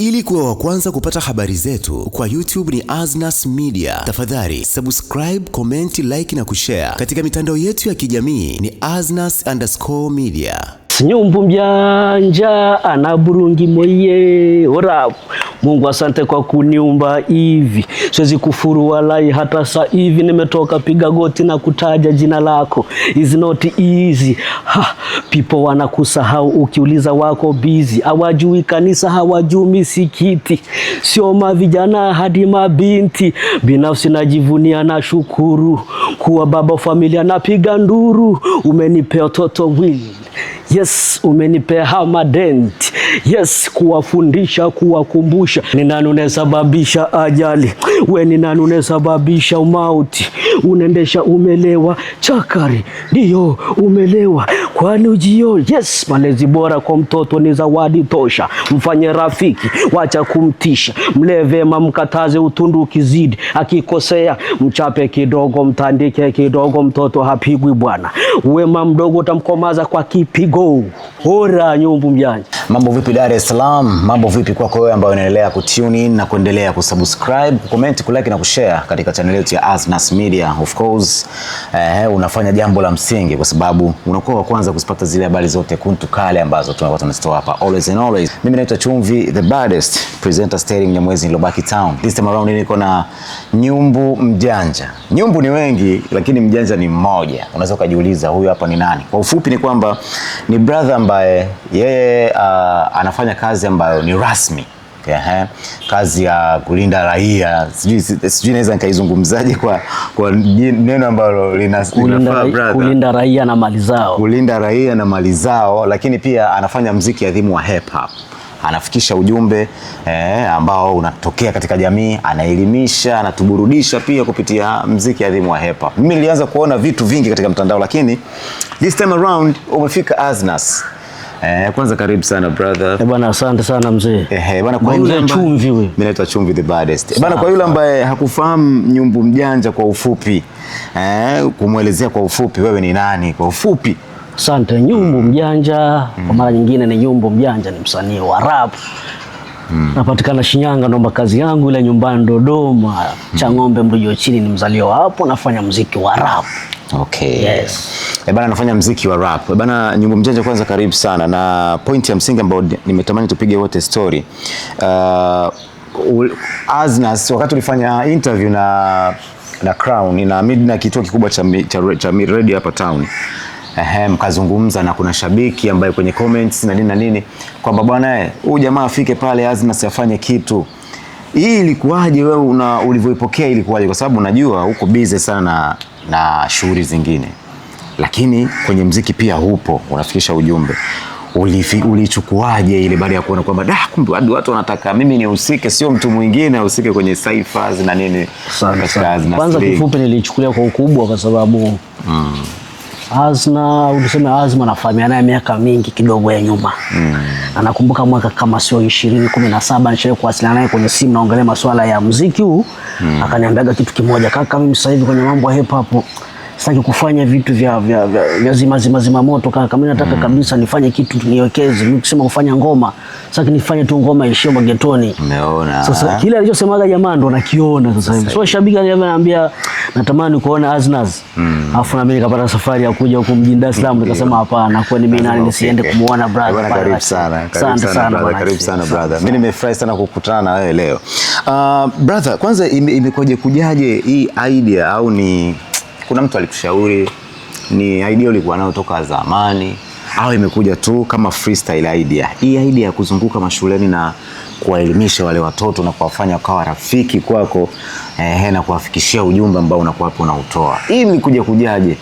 Ili kuwa wa kwanza kupata habari zetu, kwa YouTube ni Aznas Media. Tafadhali subscribe, comment, like na kushare. Katika mitandao yetu ya kijamii ni Aznas_media. Nyumbu mjanja anaburungi moye. Ora, Mungu asante kwa kuniumba hivi. Siwezi kufuru walai, hata saa hivi nimetoka piga goti na kutaja jina lako. Is not easy. People wanakusahau ukiuliza wako busy. Hawajui kanisa, hawajui misikiti. Sio mavijana hadi mabinti. Binafsi najivunia na shukuru kuwa baba familia napiga nduru. Umenipea watoto wili. Yes, umenipea hamadenti. Yes, kuwafundisha, kuwakumbusha. Ni nani unesababisha ajali? We ni nani unesababisha umauti? Unaendesha umelewa chakari. Ndiyo umelewa kwani ujio. Yes, malezi bora kwa mtoto ni zawadi tosha. Mfanye rafiki, wacha kumtisha. Mlevema mkataze utundu ukizidi. Akikosea mchape kidogo, mtandike kidogo, mtoto hapigwi bwana. Wema mdogo utamkomaza kwa kipigo. Ora, nyumbu mjanja. Mambo vipi Dar es Salaam? Mambo vipi kwako wewe ambaye unaendelea kutune in na kuendelea kusubscribe, kucomment, kulike na kushare katika channel yetu ya Aznas Media. Of course, unafanya jambo la msingi kwa sababu unakuwa wa kwanza kupata zile habari zote kuntu kale ambazo tunakuwa tunazitoa hapa always and always. Mimi naitwa Chumvi, the baddest presenter staying Nyamwezi Lobaki Town. This time around niko na nyumbu mjanja. Nyumbu ni wengi lakini mjanja ni mmoja. Unaweza kujiuliza huyu hapa ni nani? Kwa ufupi ni kwamba ni brother ambaye yeye anafanya kazi ambayo ni rasmi. Kazi ya kulinda raia. Sijui naweza nikaizungumzaje kwa neno ambalo linafaa brother. Kulinda raia na mali zao. Kulinda raia na mali zao, lakini pip anafanya muziki adhimu wa hip hop. Anafikisha ujumbe ambao unatokea katika jamii, anaelimisha, anatuburudisha pia kupitia muziki adhimu wa hip hop. Mimi nilianza kuona vitu vingi katika mtandao, lakini this time around umefika Aznas. Kwanza karibu sana brother. Bwana asante sana mzee. Bwana kwa yule Chumvi wewe. Mimi naitwa Chumvi the baddest. Bwana kwa yule ambaye hakufahamu nyumbu mjanja kwa ufupi. Kumuelezea kwa ufupi wewe ni nani kwa ufupi? Asante. Nyumbu mjanja kwa mara nyingine ni nyumbu mjanja, ni msanii wa rap. Napatikana Shinyanga, ndo makazi yangu, ile nyumbani Dodoma. Chang'ombe Mrujo chini, ni mzaliwa hapo, nafanya muziki wa rap. Okay. Yes. Bana nafanya muziki wa rap. Bana nyumbu mjanja, kwanza karibu sana, na point ya msingi ambayo nimetamani tupige wote story. Aznas wakati ulifanya interview na Crown na kituo kikubwa cha radio hapa town. Mkazungumza na kuna shabiki ambaye kwenye comments na nini kwamba bwana huyu jamaa afike pale Aznas afanye kitu. Hii ilikuwaje wewe ulivyoipokea ilikuwaje? Kwa sababu unajua uko busy sana na shughuli zingine. Lakini kwenye muziki pia upo, unafikisha ujumbe. Ulichukuaje ile baada ya kuona kwamba kumbe watu wanataka mimi nihusike, sio mtu mwingine ahusike kwenye cyphers na nini? Kwanza kifupi nilichukulia kwa ukubwa kwa sababu Azma nafahamiana naye miaka mingi kidogo ya nyuma. Nakumbuka mwaka kama sio 2017 nishawahi kuwasiliana naye kwenye simu, naongelea masuala ya muziki huu. Akaniambiaga kitu kimoja, kaka mimi sasa hivi kwenye mambo ya hip hop sitaki kufanya vitu vya zima moto kaka. Mimi nataka kabisa nifanye kitu niwekeze. Mimi kusema kufanya ngoma, sasa nifanye tu ngoma ishio magetoni. Umeona? Sasa kile alichosemaga jamaa ndo nakiona sasa hivi. So shabiki ananiambia natamani kuona Aznas. Alafu na mimi nikapata safari ya kuja huko mjini Dar es Salaam, nikasema hapana, kwa nini mimi nani nisiende kumuona brother. Bwana karibu sana. Karibu sana brother. Mimi nimefurahi sana kukutana na wewe leo. Brother, kwanza imekoje kujaje hii idea, au ni kuna mtu alikushauri, ni idea ulikuwa nayo toka zamani, au imekuja tu kama freestyle idea? Hii idea ya kuzunguka mashuleni na kuwaelimisha wale watoto na kuwafanya wakawa rafiki kwako, na kuwafikishia ujumbe ambao unakuwa hapo unautoa, hii ilikuja kujaje?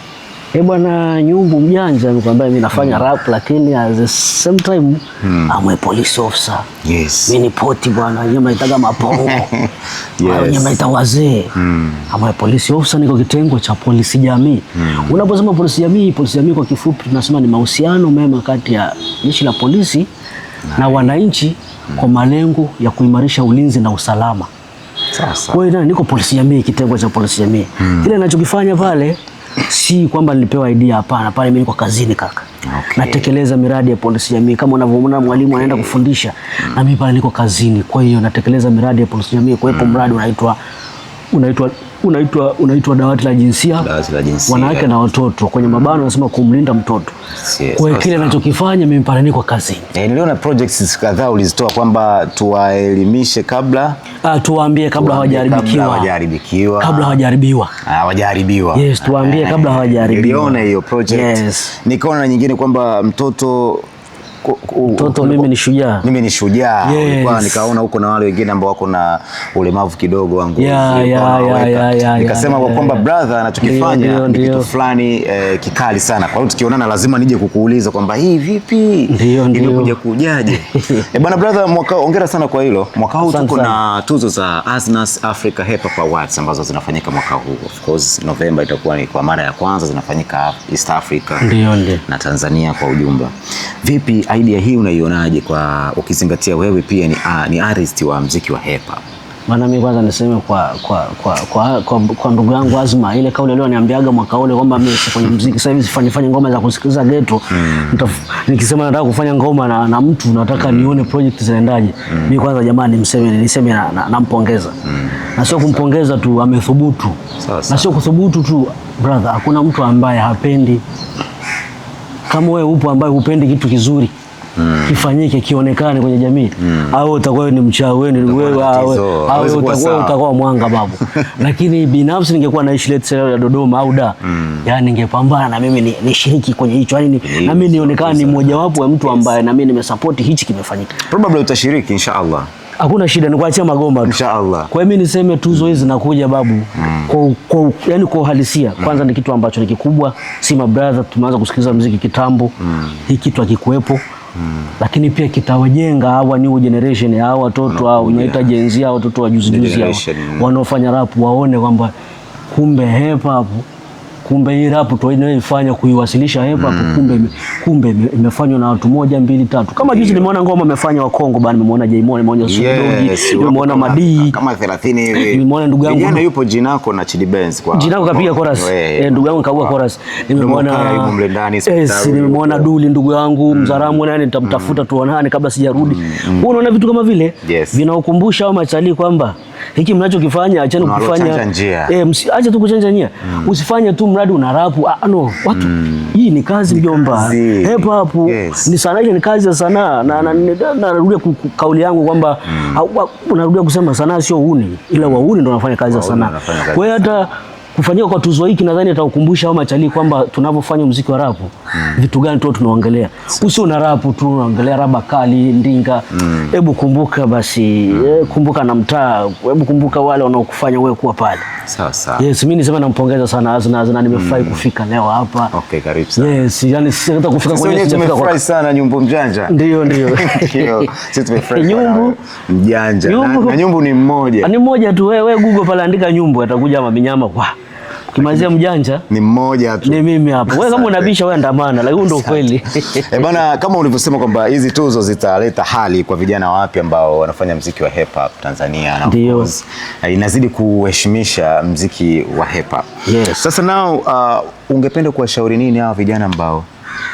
Bwana nyumbu mjanja nikwambia mimi nafanya rap, lakini at the same time I'm a police officer. Yes. Mimi ni poti bwana, nyama itaga mapongo. Yes. Nyama itawazee. I'm a police officer, niko kitengo cha polisi jamii. Unaposema polisi jamii kwa kifupi tunasema ni mahusiano mema kati ya jeshi la polisi na wananchi kwa malengo ya kuimarisha ulinzi na usalama. Sasa kwa hiyo niko polisi jamii, kitengo cha polisi jamii. Kile ninachokifanya pale Si kwamba nilipewa idea, hapana, pale mimi niko kazini kaka. Okay. Natekeleza miradi ya polisi jamii kama unavyoona mwalimu anaenda kufundisha, na mimi pale niko kazini. Kwa hiyo natekeleza miradi ya polisi jamii. Kwa hiyo mradi unaitwa dawati la jinsia, wanawake na watoto, kwenye mabano nasema kumlinda mtoto. Yes, kwa hiyo kile ninachokifanya mimi pale niko kazini. Niliona projects kadhaa ulizitoa kwamba tuwaelimishe kabla, tuwaambie kabla hawajaharibikiwa. Kabla hawajaharibiwa. Yes, tuwaambie kabla hawajaharibiwa. Niliona hiyo project. Yes. Nikaona nyingine kwamba mtoto mimi ni shujaa. Mimi ni shujaa. Yes. Nikaona huko na wale wengine ambao wako na ulemavu kidogo wangu. Nikasema kwa kwamba brother anachokifanya ni kitu fulani kikali sana. Kwa hiyo tukionana lazima nije kukuuliza kwamba hii vipi? Imekuja kujaje? Bwana brother, hongera sana kwa hilo. Mwaka huu tuko na tuzo za Asnas Africa Hip Hop Awards ambazo zinafanyika mwaka huu. Of course November itakuwa ni kwa mara ya kwanza zinafanyika East Africa. Ndio. Na Tanzania kwa ujumla. Vipi idea hii unaionaje, kwa ukizingatia wewe pia ni artist wa muziki wa hip hop? Maana mimi kwanza niseme kwa ndugu yangu Azma, ile kauli leo niambiaga mwaka ule kwamba mimi kwenye muziki sasa hivi sifanye ngoma za kusikiliza ghetto. Nikisema nataka kufanya ngoma na mtu nataka nione project zinaendaje. Mimi kwanza jamani niseme nampongeza. Na sio kumpongeza tu, amethubutu. Na sio kuthubutu tu brother, hakuna mtu ambaye hapendi. Kama wewe upo ambaye hupendi kitu kizuri kifanyike kionekane kwenye jamii, au utakuwa ni mchawi wewe, au utakuwa mwanga babu. Lakini binafsi ningekuwa naishi let's say ya Dodoma au da, yani ningepambana na mimi nishiriki kwenye hicho, yani na mimi nionekane ni mmoja wapo wa mtu ambaye na mimi nimesupport hichi kimefanyika. Probably utashiriki inshallah. Hakuna shida, nikuachia magoma tu inshallah. Kwa hiyo mimi niseme tuzo hizi zinakuja babu yani kwa uhalisia. Kwanza ni kitu ambacho ni kikubwa, si my brother tumeanza kusikiliza muziki kitambo. Hii kitu hakikuepo. Lakini pia kitawajenga hawa new generation, hawa watoto hao unaita Gen Z, hao watoto wa juzi wanaofanya rap waone kwamba kumbe hip hop, kumbe hii rap tunayoifanya kuiwasilisha hip hop kumbe imefanywa na watu 1 2 3. Kama juzi nimeona ngoma imefanywa wa Kongo bana, nimeona Jaimon, nimeona Sudoji, nimeona Madii kama 30 hivi. Nimeona ndugu yangu jana yupo Jinako na Chidi Benz kwa Jinako kapiga chorus. Ndugu yangu kaua chorus. Nimeona Duli ndugu yangu Mzaramu, nani nitamtafuta tuonane kabla sijarudi. Unaona vitu kama vile vinaokumbusha au machali kwamba hiki mnachokifanya acheni kufanya acha tu kuchanja nia. Usifanye tu mradi una rap. No, watu hii ni kazi mjomba. Hip hop ni sanaa, ile ni kazi ya sanaa. Na narudia kauli yangu kwamba unarudia kusema sanaa sio uhuni, ila wauni ndio wanafanya kazi ya sanaa. Kwa hiyo hata kufanyika kwa tuzo hiki nadhani atakukumbusha au machali kwamba tunapofanya muziki wa rap vitu gani tu tunaongelea. Usio na rap tu unaongelea raba kali ndinga. Hebu kumbuka basi, kumbuka na mtaa, hebu kumbuka wale wanaokufanya wewe kuwa pale. Sawa sawa. Yes, mimi nisema nampongeza sana Azna, nimefurahi kufika leo hapa. Okay, karibu sana. Yes, yani sisi hata kufika kwenye tumefurahi sana Nyumbu Mjanja. Ndio. Sisi tumefurahi. Nyumbu Mjanja. Na Nyumbu ni mmoja. Ni mmoja tu, wewe Google pale andika Nyumbu atakuja maminyama kwa. Kimazia Mjanja ni mmoja tu. Ni mimi hapa. Wewe kama unabisha wewe andamana, lakini ndio kweli. Bwana, kama ulivyosema kwamba hizi tuzo zitaleta hali kwa vijana wapya ambao wanafanya muziki wa hip hop Tanzania, na inazidi kuheshimisha muziki wa hip hop. Yes. Sasa nao ungependa kuwashauri nini hawa vijana ambao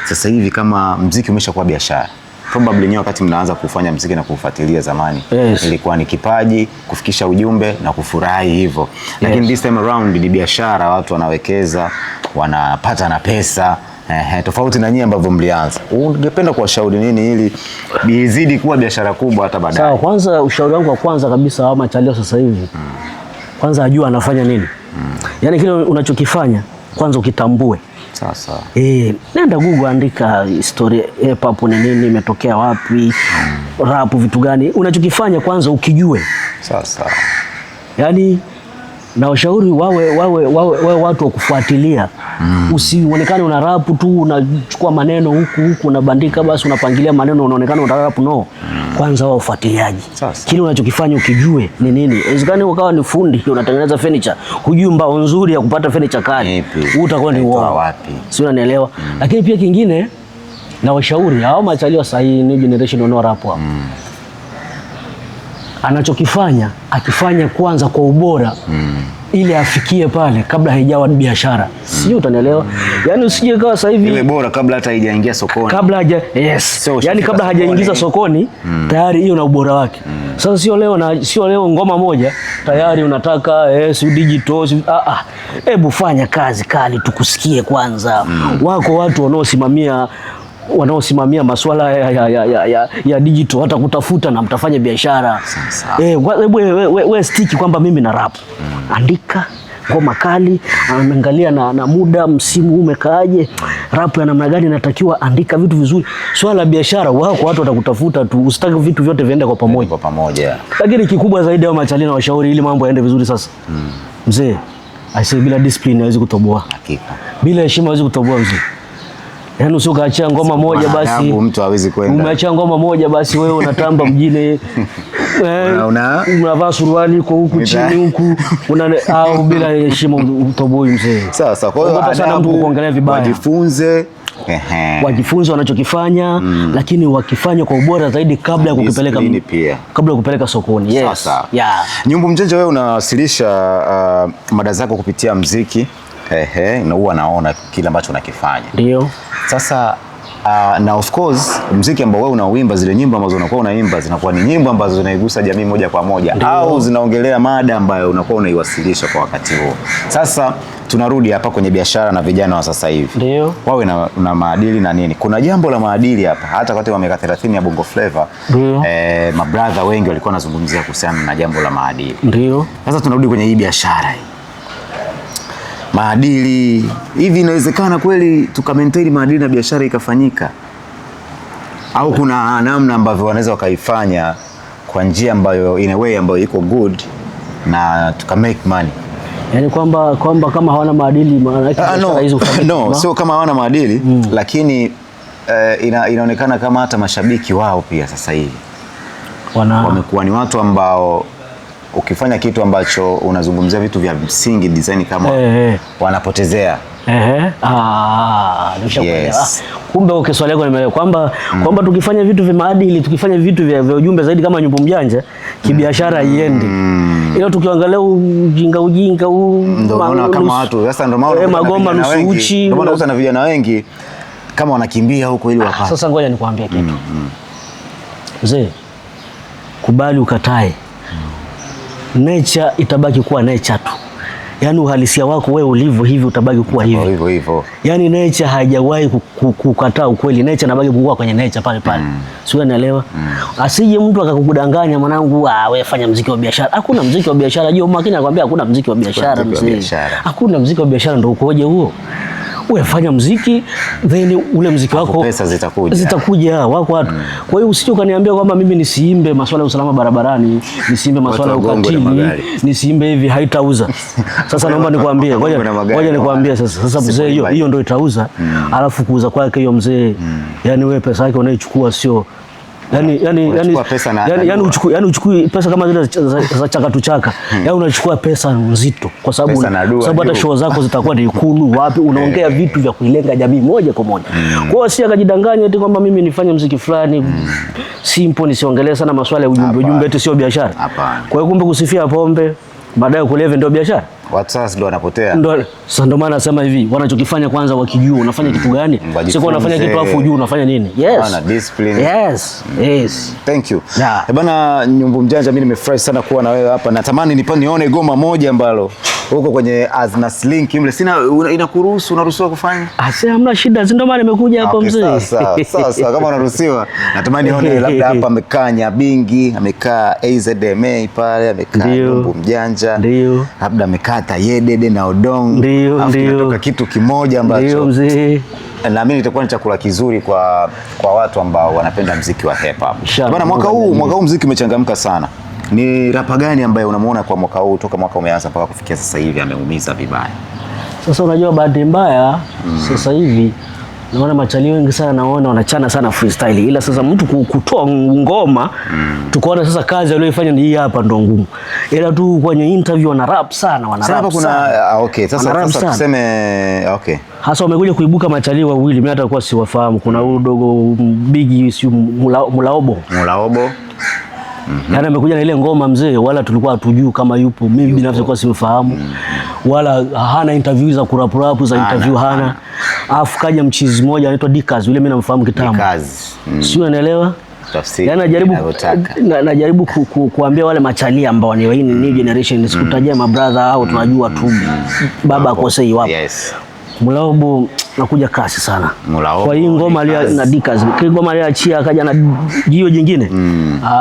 sasa hivi kama muziki umeshakuwa biashara? Probably nyewe wakati mnaanza kufanya muziki na kufuatilia zamani, ilikuwa ni kipaji, kufikisha ujumbe na kufurahi hivyo. Lakini this time around ni biashara, watu wanawekeza, wanapata na pesa. Tofauti na nyinyi ambavyo mlianza. Ungependa kuwashauri nini ili izidi kuwa biashara kubwa hata baadaye? Sawa, kwanza ushauri wangu wa kwanza kabisa ama chalio sasa hivi. Kwanza ajua anafanya nini. Yaani kile unachokifanya kwanza ukitambue. Sawa. Nenda Google andika historia hip hop ni nini, imetokea wapi, rap vitu gani. Unachokifanya kwanza ukijue. Sawa. Yaani na ushauri wawe watu wa kufuatilia. Usionekane una rap tu unachukua maneno huku unabandika basi unapangilia maneno unaonekana una rap. No. Kwanza wao ufuatiliaji. Kile unachokifanya ukijue ni nini. Inawezekana ukawa ni fundi unatengeneza furniture, hujui mbao nzuri ya kupata furniture kali. Utakuwa ni wapi? Sio, unanielewa? Lakini pia kingine na washauri hao machalio sahihi ni generation wanao rap hapo. Anachokifanya akifanya kwanza kwa ubora. ili afikie pale kabla haijawa biashara. Sijui utanielewa. Yani usije kawa sasa hivi iwe bora kabla hata haijaingia sokoni. Kabla yani kabla hajaingiza sokoni tayari hiyo na ubora wake. Sasa sio leo ngoma moja tayari unataka si digital hebu fanya kazi kali tukusikie kwanza. Wako watu wanaosimamia masuala ya digital hata kutafuta na mtafanya biashara. Wewe stiki kwamba mimi na rap. Andika ngoma kali, angalia na muda msimu umekaaje, rap ya namna gani inatakiwa, andika vitu vizuri. Swala la biashara wako watu watakutafuta tu, usitaki vitu vyote viende kwa pamoja. Lakini kikubwa zaidi wa machalina washauri ili mambo yaende vizuri sasa. Mzee, aisee bila discipline hawezi kutoboa. Hakika. Bila heshima hawezi kutoboa mzee. Yaani usiokaachia ngoma moja basi mtu hawezi kwenda. Umeachia ngoma moja basi wewe unatamba mjini. Unavaa suruali kwa huku chini huku au bila heshima utoboi mzee. Sasa kwa hiyo adabu kuongelea vibaya. Wajifunze wanachokifanya lakini wakifanya kwa ubora zaidi kabla ya kupeleka sokoni. Yes. Sasa. Nyumbu Mjanja, wewe unawasilisha mada zako kupitia muziki. Na huwa naona kile ambacho unakifanya. Ndio. Sasa na of course muziki ambao wewe unauimba, zile nyimbo ambazo unakuwa unaimba zinakuwa ni nyimbo ambazo zinaigusa jamii moja kwa moja. Ndiyo. Au zinaongelea mada ambayo unakuwa unaiwasilisha kwa wakati huo. Sasa tunarudi hapa kwenye biashara na vijana wa sasa hivi. Ndio. Wawe na maadili na nini. Kuna jambo la maadili hapa hata katika miaka 30 ya Bongo Flava. Mabrother wengi walikuwa wanazungumzia kuhusiana na jambo la maadili. Ndio. Sasa tunarudi kwenye hii biashara hii. Maadili hivi, inawezekana kweli tukamaintain maadili na biashara ikafanyika? Au kuna namna ambavyo wanaweza wakaifanya kwa njia ambayo in a way ambayo iko good na tuka make money? Yani kwamba kama hawana maadili maana yake biashara hizo kufanyika? No, sio kama hawana maadili lakini inaonekana kama hata mashabiki wao pia sasa hivi wamekuwa ni watu ambao ukifanya kitu ambacho unazungumzia vitu vya msingi design kama wanapotezea. Yes. Kumbe swali lako nimeelewa kwamba tukifanya vitu vya maadili, tukifanya vitu vya ujumbe zaidi kama Nyumbu Mjanja kibiashara iende. Ila tukiangalia ujinga ndio maana kama watu sasa ndio maana magoma nusu uchi, ndio maana unaona vijana wengi kama wanakimbia huko ili wapate. Sasa ngoja nikwambie kitu. Mzee, kubali ukatae. Nature itabaki kuwa nature tu. Yaani uhalisia wako wewe ulivyo hivi utabaki kuwa hivyo. Yaani nature haijawahi kukataa ukweli. Nature inabaki kuwa kwenye nature pale. Sio, unaelewa? Asije mtu akakudanganya mwanangu, wewe fanya muziki wa biashara. Hakuna muziki wa biashara. Jio makini anakuambia hakuna muziki wa biashara mzee. Hakuna muziki wa biashara, ndio ukoje huo? Wewe fanya muziki then ule muziki wako pesa zitakuja wako watu. Kwa hiyo usije ukaniambia kwamba mimi nisiimbe masuala ya usalama barabarani, nisiimbe masuala ya ukatili, nisiimbe hivi, haitauza. Sasa naomba nikwambie, ngoja nikwambie sasa mzee, hiyo ndio itauza. Alafu kuuza kwake hiyo mzee, yani wewe pesa yake unaichukua sio yani uchukui pesa kama zile za chakatu chaka. Yani unachukua pesa nzito kwa sababu hata show zako zitakuwa ni Ikulu wapi, unaongea vitu vya kuilenga jamii moja kwa moja. Kwa hiyo si akajidanganya eti kwamba mimi nifanye muziki fulani simple, nisiongelee sana masuala ya ujumbe eti sio biashara. Kwa hiyo kumbe kusifia pombe baadaye kuleve ndio biashara. Watu sasa ndio wanapotea. Ndio maana nasema hivi, wanachokifanya kwanza wakijua unafanya kitu gani, sio kwa unafanya kitu afu ujue unafanya nini. Yes. Bana discipline. Yes. Thank you. Bana Nyumbu Mjanja, mimi nimefurahi sana kuwa na wewe hapa. Natamani nione goma moja ambalo huko kwenye Aznas link mle. Sina unaruhusiwa kufanya? Hamna shida. Ndio maana nimekuja hapa mzee. Sasa kama unaruhusiwa, natamani nione labda hapa amekaa Nyabingi, amekaa AZMA pale, amekaa Nyumbu Mjanja. Ndio. Labda amekaa Tayedede na Odong. Ndio. Kitu kimoja ambacho mzee naamini itakuwa ni chakula kizuri kwa watu ambao wanapenda muziki wa hip hop. Bwana, mwaka huu muziki umechangamka sana. Ni rapa gani ambaye unamuona kwa mwaka huu toka mwaka umeanza mpaka kufikia sasa hivi ameumiza vibaya? Sasa unajua bahati mbaya sasa hivi naona machalio wengi sana naona wanachana sana freestyle, ila sasa mtu kutoa ngoma tukaona sasa kazi aliyofanya ni hii hapa ndo ngumu, ila tu kwenye interview wana rap sana. Sasa tuseme hasa wamekuja kuibuka machalio wawili, mimi hata kwa siwafahamu. Kuna huyu dogo Bigi si Mulaobo Yaani amekuja na ile ngoma mzee, wala tulikuwa hatujui kama yupo. Mimi binafsi kwa simfahamu. Wala hana interview za kurapurapu za interview hana. Alafu kaja mchizi mmoja anaitwa Dikaz, yule mimi namfahamu kitambo. Sio, unaelewa? Yaani najaribu kuambia wale machalia ambao ni hii new generation, sikutajia mabrother au tunajua tu baba akosei wapo. Mulaobo nakuja kasi sana. Kwa hii ngoma na Dikaz, ngoma aliachia akaja na jio jingine.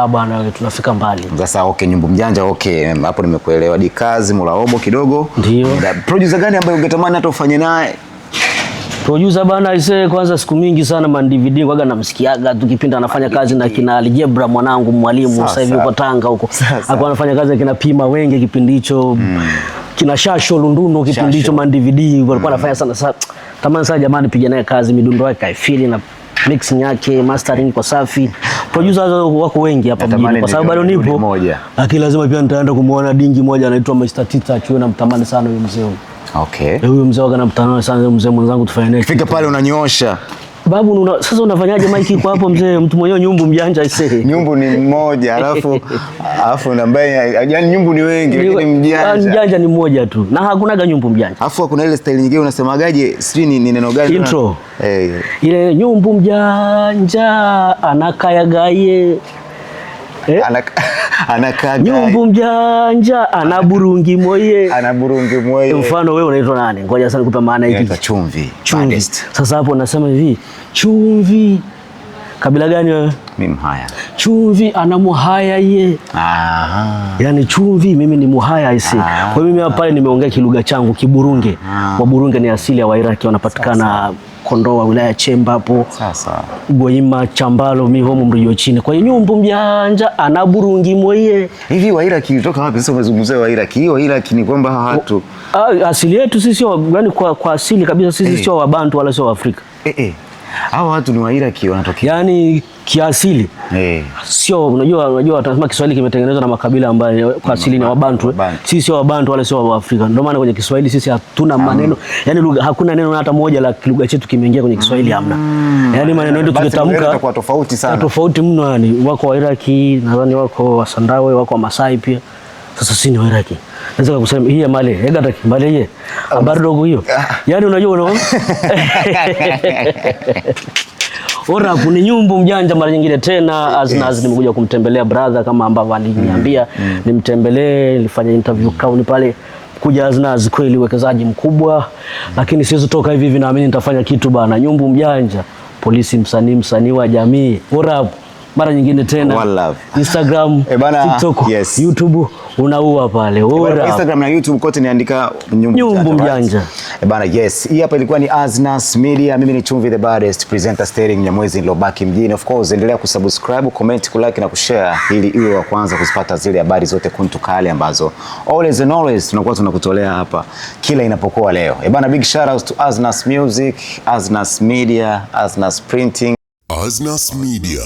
Bwana tunafika mbali. Sasa okay, Nyumbu Mjanja okay, hapo nimekuelewa. Dikaz, Mulaobo kidogo. Ndio. Producer gani ambaye ungetamani hata ufanye naye? Producer bana ise, kwanza siku mingi sana man DVD kwaga namsikiaga tukipinda anafanya kazi na kina Aljebra mwanangu mwalimu sasa hivi uko Tanga huko. Alikuwa anafanya kazi na kina Pima Wenge kipindi hicho. Kina Shasho Lunduno kipindi hicho man DVD walikuwa anafanya sana. Sasa tamani sana jamani piga naye kazi, midundo yake kaifili na mixing yake, mastering kwa safi. Producers wako wengi hapa mjini kwa sababu bado nipo. Lakini lazima pia nitaenda kumuona dingi moja anaitwa Mr. Tita chuo, na mtamani sana huyo mzee. Okay. Huyo mzee waka namtamani sana, mzee mwenzangu tufanye naye. Fika pale unanyoosha. Babu sasa unafanyaje maiki iko hapo mzee, mtu mwenyewe Nyumbu Mjanja ise. Nyumbu ni mmoja alafu na ambaye yani Nyumbu ni wengi lakini Mjanja. Mjanja ni mmoja tu na hakunaga Nyumbu Mjanja. Alafu kuna ile style nyingine unasemagaje, sijui ni neno gani? Intro. Ile Nyumbu Mjanja anakayagaye. Anakaga. Nyumbu Mjanja anaburungi moye. Anaburungi moye. Mfano wewe unaitwa nani? Ngoja sana nikupe maana hiki. Unaitwa Chumvi. Sasa hapo nasema hivi, Chumvi kabila gani wewe? Mimi Mhaya. Chumvi ana Muhaya ye. Yaani Chumvi mimi ni Muhaya isi. Kwa mimi hapa pale nimeongea kilugha changu Kiburunge. Waburunge ni asili ya Wairaki, wanapatikana Kondoa wilaya Chemba hapo. Sasa Goima Chambalo mihomo mrijo chini. Kwa hiyo Nyumbu Mjanja anaburungi moye. Hivi Wairaki kutoka wapi sasa umezungumzia Wairaki? Hiyo Wairaki ni kwamba watu asili yetu sisi yani kwa asili kabisa sisi sio Wabantu wala sio Waafrika. Hao watu ni Wairaki wanatokea. Yaani kiasili. Sio unajua watasema Kiswahili kimetengenezwa na makabila ambayo kwa asili ni Wabantu. Sisi sio Wabantu wala sio Waafrika. Ndio maana kwenye Kiswahili sisi hatuna maneno. Yaani hakuna neno hata moja la lugha yetu kimeingia kwenye Kiswahili hamna. Yaani maneno yetu tukitamka kwa tofauti sana. Tofauti mno yani. Wako Wairaki, nadhani wako Wasandawe, wako Masai pia. Sasa sisi ni Wairaki. Naweza kusema hii mali, hega taki mali ye. Habari dogo hiyo. Yaani unajua Orapu ni Nyumbu Mjanja mara nyingine tena. Aznaz nimekuja kumtembelea brother kama ambavyo aliniambia nimtembelee, nilifanya interview crown pale. Kuja Aznaz kweli uwekezaji mkubwa, lakini siwezi toka hivi naamini nitafanya kitu bana. Nyumbu Mjanja, polisi msanii wa jamii. Orapu mara nyingine tena. Instagram, TikTok, YouTube unaua pale. Instagram na YouTube kote niandika Nyumbu Mjanja. Yes, hii hapa ilikuwa ni Aznaz Media. Mimi ni Chumvi the baddest presenter steering Mnyamwezi nilobaki mjini. Of course endelea kusubscribe, comment, kulike na kushare ili iwe wa kwanza kuzipata zile habari zote kuntu kali ambazo always and always tunakuwa tunakutolea hapa kila inapokuwa leo. Big shout out to Aznaz Music, Aznaz Media, Aznaz Printing, Aznaz Media.